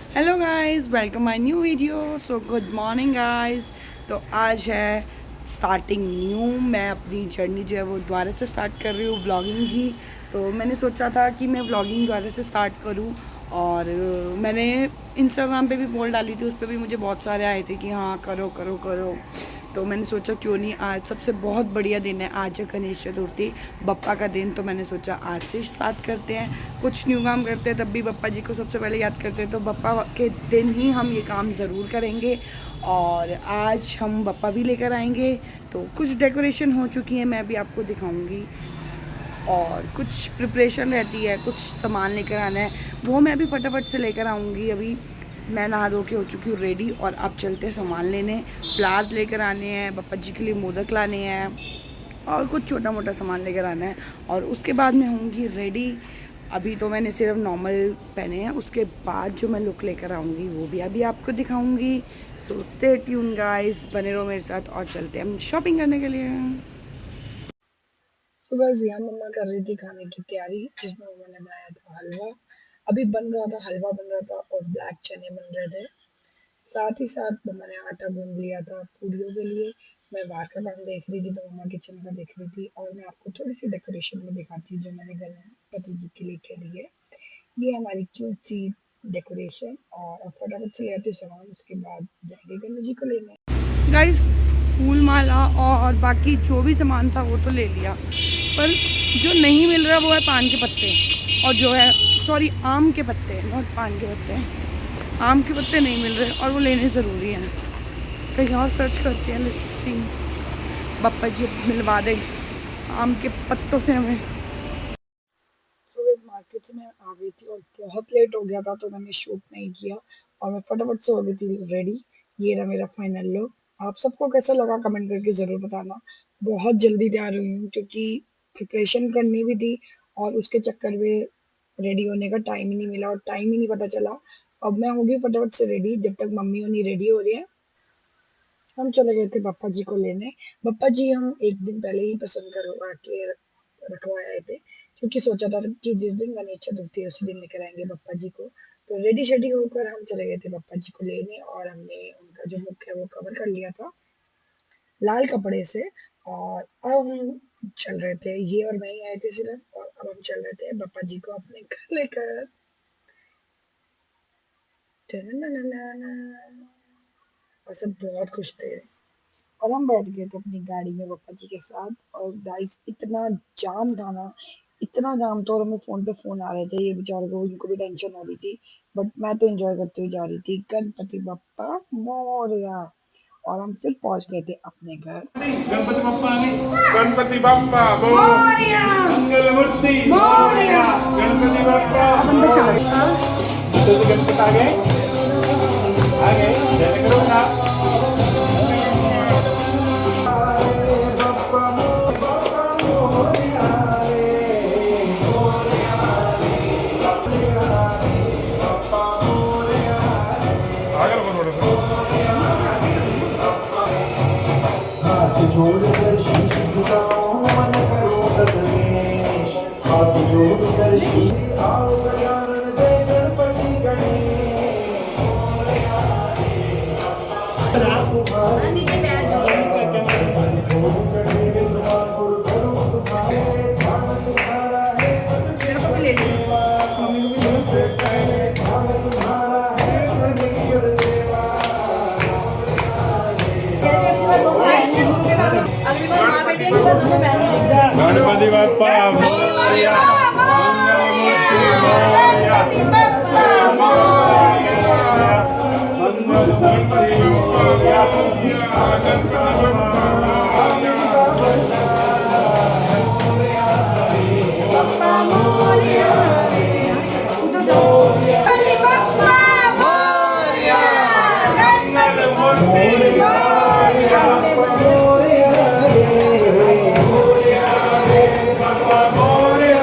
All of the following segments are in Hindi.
Hello guys, welcome my new video. So good morning guys. तो आज है स्टार्टिंग न्यू, मैं अपनी जर्नी जो है वो दोबारा से स्टार्ट कर रही हूँ व्लॉगिंग की। तो मैंने सोचा था कि मैं व्लॉगिंग दोबारा से स्टार्ट करूँ और मैंने इंस्टाग्राम पे भी पोल डाली थी, उस पर भी मुझे बहुत सारे आए थे कि हाँ करो करो करो। तो मैंने सोचा क्यों नहीं, आज सबसे बहुत बढ़िया दिन है, आज है गणेश चतुर्थी, बप्पा का दिन। तो मैंने सोचा आज से स्टार्ट करते हैं, कुछ न्यू काम करते हैं, तब भी बप्पा जी को सबसे पहले याद करते हैं। तो बप्पा के दिन ही हम ये काम ज़रूर करेंगे और आज हम बप्पा भी लेकर आएंगे। तो कुछ डेकोरेशन हो चुकी है, मैं भी आपको दिखाऊंगी और कुछ प्रिपरेशन रहती है, कुछ सामान लेकर आना है, वो मैं भी फटाफट से लेकर आऊँगी। अभी मैं नहा धो के हो चुकी हूँ रेडी और अब चलते हैं सामान लेने। फ्लावर्स लेकर आने हैं, बप्पा जी के लिए मोदक लाने हैं और कुछ छोटा मोटा सामान लेकर आना है और उसके बाद मैं होंगी रेडी। अभी तो मैंने सिर्फ नॉर्मल पहने हैं, उसके बाद जो मैं लुक लेकर आऊँगी वो भी अभी आपको दिखाऊँगी। सो स्टे ट्यून गाइस, बने रहो मेरे साथ और चलते हैं हम शॉपिंग करने के लिए। तो बस यहाँ मम्मा कर रही थी खाने की तैयारी, जिसमें मम्मा ने बनाया था हलवा। अभी बन रहा था, हलवा बन रहा था और ब्लैक चने बन रहे थे। साथ ही साथ मम्मा ने आटा गूंद लिया था पूड़ियों के लिए। मैं बाहर का काम देख रही थी तो मम्मा किचन का देख रही थी और मैं आपको थोड़ी सी डेकोरेशन में दिखाती हूँ जो मैंने गणपति जी के लिए करी है। ये हमारी क्यूट सी डेकोरेशन। और अब फटाफट से ले आती हूँ सामान, उसके बाद जाएंगे गणेश जी को लेने। गाइस, फूल माला और बाकी जो भी सामान था वो तो ले लिया, पर जो नहीं मिल रहा वो है पान के पत्ते और जो है सॉरी आम के पत्ते, नॉट पान के पत्ते। आम के पत्ते नहीं मिल रहे और वो लेने ज़रूरी हैं। कहीं और सर्च करते हैं, लेट्स सी बप्पा जी मिलवा दें आम के पत्तों से हमें। सुबह मार्केट से मैं आ गई थी और बहुत लेट हो गया था तो मैंने शूट नहीं किया और मैं फटाफट से हो गई थी रेडी। ये रहा मेरा फाइनल लुक। आप सबको कैसा लगा कमेंट करके ज़रूर बताना। बहुत जल्दी तैयार हुई हूँ क्योंकि प्रिपरेशन करनी भी थी और उसके चक्कर में रेडी होने का टाइम ही नहीं मिला और टाइम ही नहीं पता चला। अब मैं होगी फटाफट से रेडी, जब तक मम्मी उन्हीं रेडी हो रही है। हम चले गए थे पापा जी को लेने। पापा जी हम एक दिन पहले ही पसंद करवा के रखवाए आए थे क्योंकि सोचा था कि जिस दिन गणेश चतुर्थी है उसी दिन लेकर आएंगे पापा जी को। तो रेडी शेडी होकर हम चले गए थे पापा जी को लेने और हमने उनका जो मुख है वो कवर कर लिया था लाल कपड़े से। और अब हम चल रहे थे, ये और मैं ही आए थे सिर्फ, और अब हम चल रहे थे पापा जी को अपने घर लेकर। और सब बहुत खुश थे और हम बैठ गए थे अपनी गाड़ी में पापा जी के साथ। और गाइस इतना जाम था ना, इतना जाम था और हमें फोन पे फोन आ रहे थे, ये बेचारे को उनको भी टेंशन हो रही थी। बट मैं तो एंजॉय करते हुए जा रही थी, गणपति बप्पा मोरया। और हम फिर पहुंच गए थे अपने घर। गणपति बप्पा ने गणपति बप्पा मोरया, मंगल मूर्ति मोरया, गणपति बप्पा अब अंदर चला गया। तो गणपति आ गए जय करो ना। जोड़कर शीश झुकाओ मन करो गणेश, हाथ जोड़कर शीश आओ गजानन जय गणपति गणेश। गणपति बप्पा मोरया, मंगल मूर्ति मोरया, मंगल मूर्ति मोरया,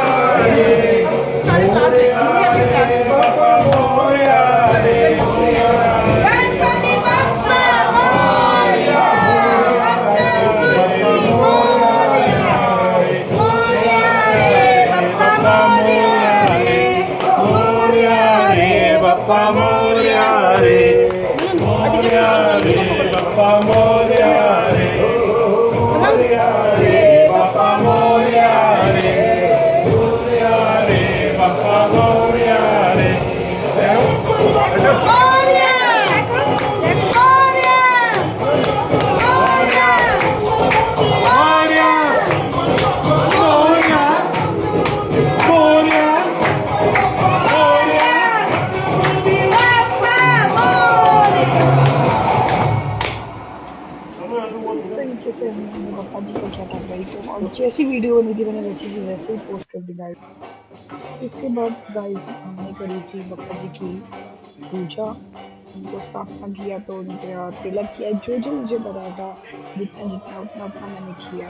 गणपति बप्पा मोरया, मंगल मूर्ति मोरया रे, मोरया रे, बापा मोरया रे, मोरया रे, बापा मोरया रे, मोरया रे, बापा मोरया रे। इस तरीके से हमने पापा जी को किया था वेलकम, और जैसी वीडियो बनी थी मैंने वैसे की वैसे ही पोस्ट कर दी गाइस। इसके बाद गाइस हमने करी थी पापा जी की पूजा, उनको स्थापना किया, तो उनका तिलक किया, जो जो मुझे पता था जितना जितना उतना उतना मैंने किया।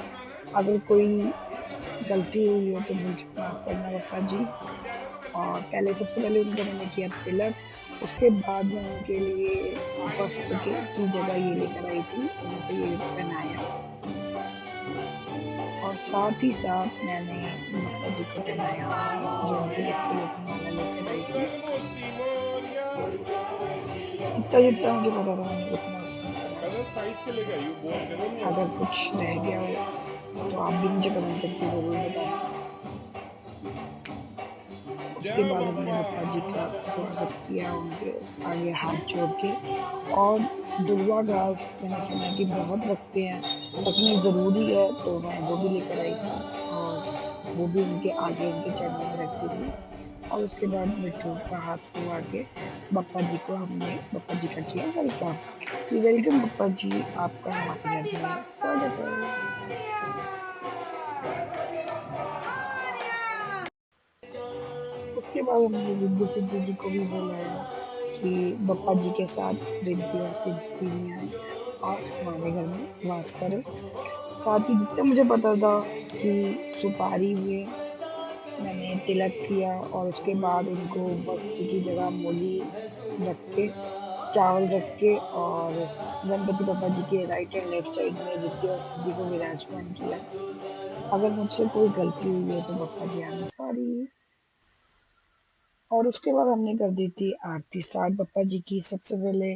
अगर कोई गलती हुई हो तो मुझे माफ़ करना पापा जी। और पहले सबसे पहले उनका मैंने किया तिलक, उसके बाद मैं उनके लिए वस्त्र की जगह ये लेकर आई थी, उनको ये पहनाया, और साथ ही साथ मैंने माता जी को पहनाया जो उनके लिए माला लेकर आई थी। जितना जितना मुझे पता था मैंने उतना उतना। अगर कुछ रह गया हो तो आप भी मुझे कमेंट करके ज़रूर बताएं। उसके बाद हमने पापा जी का स्वागत किया, उनके आगे हाथ जोड़ के, और दुर्वा घास मैंने सुना कि बहुत रखते हैं, रखनी ज़रूरी है, तो मैं वो भी लेकर आई थी और वो भी उनके आगे उनके चरणों में रखती थी। और उसके बाद मिट्टू का हाथ हुआ के पापा जी को हमने पापा जी का किया वेलकम। वेलकम पापा जी, आपका हमारे घर में स्वागत है। उसके बाद हमने रिद्धि सिद्धि जी को भी बुलाया कि बप्पा जी के साथ रिद्धि और सिद्धि भी आए और हमारे घर में वास करें। साथ ही जितना मुझे पता था कि सुपारी हुए, मैंने तिलक किया, और उसके बाद उनको वस्त्र की जगह मूली रख के, चावल रख के, और गणपति बप्पा जी के राइट एंड लेफ्ट साइड में रिद्धि और सिद्धि को विराजमान किया। अगर मुझसे कोई गलती हुई है तो बप्पा जी आई एम सॉरी। और उसके बाद हमने कर दी थी आरती स्टार्ट बप्पा जी की। सबसे पहले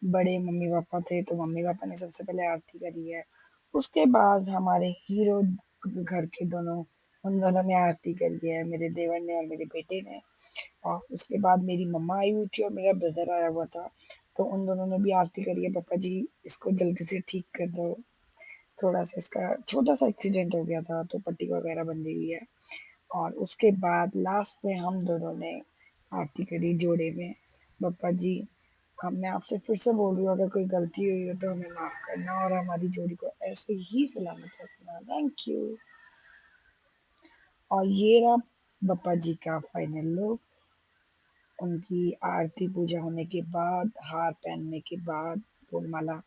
बड़े मम्मी पापा थे तो मम्मी पापा ने सबसे पहले आरती करी है। उसके बाद हमारे हीरो घर के उन दोनों ने आरती करी है, मेरे देवर ने और मेरे बेटे ने। और उसके बाद मेरी मम्मा आई हुई थी और मेरा ब्रदर आया हुआ था, तो उन दोनों ने भी आरती करी है। पापा जी इसको जल्दी से ठीक कर दो, थोड़ा सा इसका छोटा सा एक्सीडेंट हो गया था तो पट्टी वगैरह बंधी हुई है। और उसके बाद लास्ट में हम दोनों ने आरती करी जोड़े में। बप्पा जी, अब मैं आपसे फिर से बोल रही हूँ, अगर कोई गलती हुई हो तो हमें माफ़ करना और हमारी जोड़ी को ऐसे ही सलामत रखना। Thank you. और ये रहा बप्पा जी का फाइनल लुक। उनकी आरती पूजा होने के बाद, हार पहनने के बाद, फूलमाला,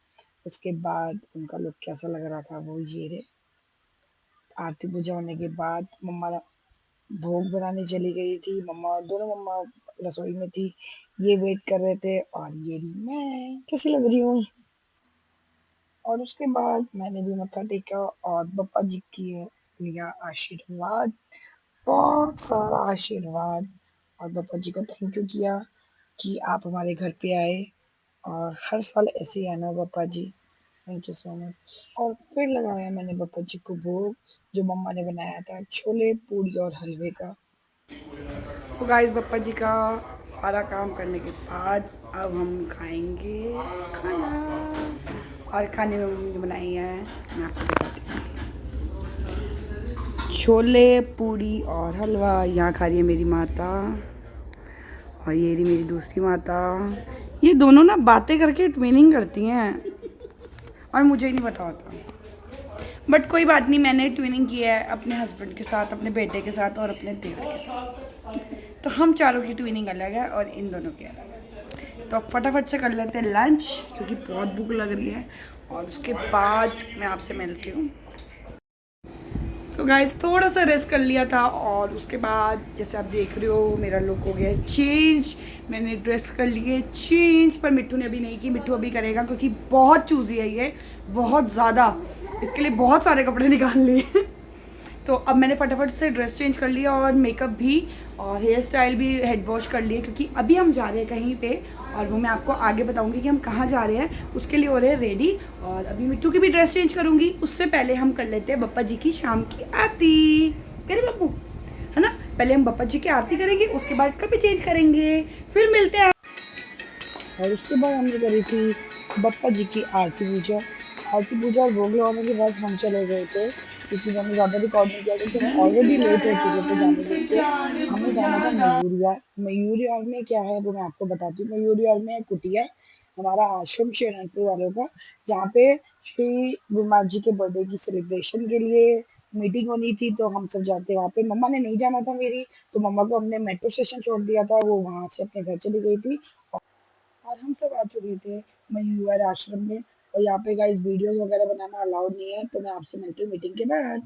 उसके बाद उनका लुक कैसा लग रहा था वो ये रहे। आरती पूजा होने के बाद मम्मा भोग बनाने चली गई थी। दोनों मम्मा रसोई में थी, ये वेट कर रहे थे, और ये मैं कैसी लग रही हूँ। और उसके बाद मैंने भी मत्था टेका और बप्पा जी की लिया आशीर्वाद, बहुत सारा आशीर्वाद। और बप्पा जी को थैंक यू किया कि आप हमारे घर पे आए, और हर साल ऐसे ही आना Bappa ji. Thank you so much. और फिर लगाया मैंने बप्पा जी को भोग, जो मम्मा ने बनाया था, छोले पूड़ी और हलवे का। सो गाइस, बप्पा जी का सारा काम करने के बाद अब हम खाएंगे खाना। और खाने में मम्मी ने बनाई है, मैं आपको बताती हूँ, छोले पूड़ी और हलवा। यहाँ खा रही है मेरी माता, और ये रही मेरी दूसरी माता। ये दोनों ना बातें करके ट्विनिंग करती हैं और मुझे ही नहीं पता होता, बट कोई बात नहीं, मैंने ट्विनिंग की है अपने हस्बैंड के साथ, अपने बेटे के साथ और अपने देवर के साथ। तो हम चारों की ट्विनिंग अलग है और इन दोनों की अलग है। तो फटाफट से कर लेते हैं लंच, क्योंकि बहुत भूख लग रही है, और उसके बाद मैं आपसे मिलती हूँ। तो गाइस, थोड़ा सा रेस्ट कर लिया था, और उसके बाद जैसे आप देख रहे हो मेरा लुक हो गया चेंज। मैंने ड्रेस कर ली है चेंज, पर मिट्टू ने अभी नहीं की। मिट्टू अभी करेगा क्योंकि बहुत चूजी है ये, बहुत ज़्यादा, इसके लिए बहुत सारे कपड़े निकाल लिए। तो अब मैंने फटाफट से ड्रेस चेंज कर लिया और मेकअप भी, और हेयर स्टाइल भी हेड वॉश कर लिए, क्योंकि अभी हम जा रहे हैं कहीं पे और वो मैं आपको आगे बताऊंगी कि हम कहाँ जा रहे हैं। उसके लिए हो रहे हैं रेडी, और अभी मिट्टू की भी ड्रेस चेंज करूंगी। उससे पहले हम कर लेते हैं बप्पा जी की शाम की आरती। करे बप्पू, है ना? पहले हम बप्पा जी की आरती करेंगे, उसके बाद कपड़े चेंज करेंगे, फिर मिलते हैं। और उसके बाद हमने करी थी बप्पा जी की आरती पूजा और भोग लगाने के बाद हम चले गए थे, क्योंकि मैंने ज़्यादा रिकॉर्ड नहीं किया क्योंकि हम ऑलरेडी लेट हो चुके थे जाने के लिए। हमें जाना था मयूरियार में क्या है वो मैं आपको बताती हूँ। मयूरियार में एक कुटिया है, हमारा आश्रम शरणपुर वालों का, जहाँ पे श्री गुरुनाथ जी के बर्थडे की सेलिब्रेशन के लिए मीटिंग होनी थी, तो हम सब जाते वहाँ पे। मम्मा ने नहीं जाना था मेरी, तो मम्मा को हमने मेट्रो स्टेशन छोड़ दिया था, वो वहाँ से अपने घर चली गई थी। और हम सब आ चुके थे मयूर आश्रम में। और यहाँ पे गाइस वीडियोस वगैरह बनाना अलाउड नहीं है, तो मैं आपसे मिलती हूँ मीटिंग के बाद।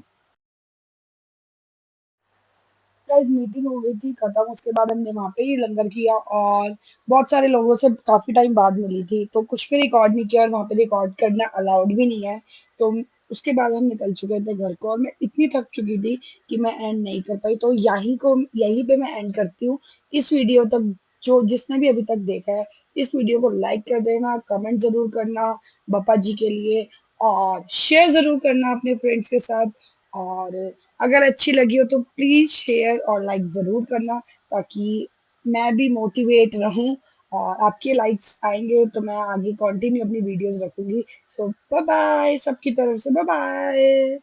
गाइस मीटिंग हो गई थी खत्म, उसके बाद हमने वहाँ पे ही लंगर किया और बहुत सारे लोगों से काफी टाइम बाद मिली थी, तो कुछ भी रिकॉर्ड नहीं किया और वहाँ पे रिकॉर्ड करना अलाउड भी नहीं है। तो उसके बाद हम निकल चुके थे घर को और मैं इतनी थक चुकी थी कि मैं एंड नहीं कर पाई। तो यहीं पे मैं एंड करती हूँ इस वीडियो तक। जो जिसने भी अभी तक देखा है, इस वीडियो को लाइक कर देना, कमेंट जरूर करना पापा जी के लिए, और शेयर जरूर करना अपने फ्रेंड्स के साथ। और अगर अच्छी लगी हो तो प्लीज शेयर और लाइक जरूर करना, ताकि मैं भी मोटिवेट रहूं। और आपके लाइक्स आएंगे तो मैं आगे कंटिन्यू अपनी वीडियोस रखूंगी। सो बाय बाय, सबकी तरफ से बाय बाय।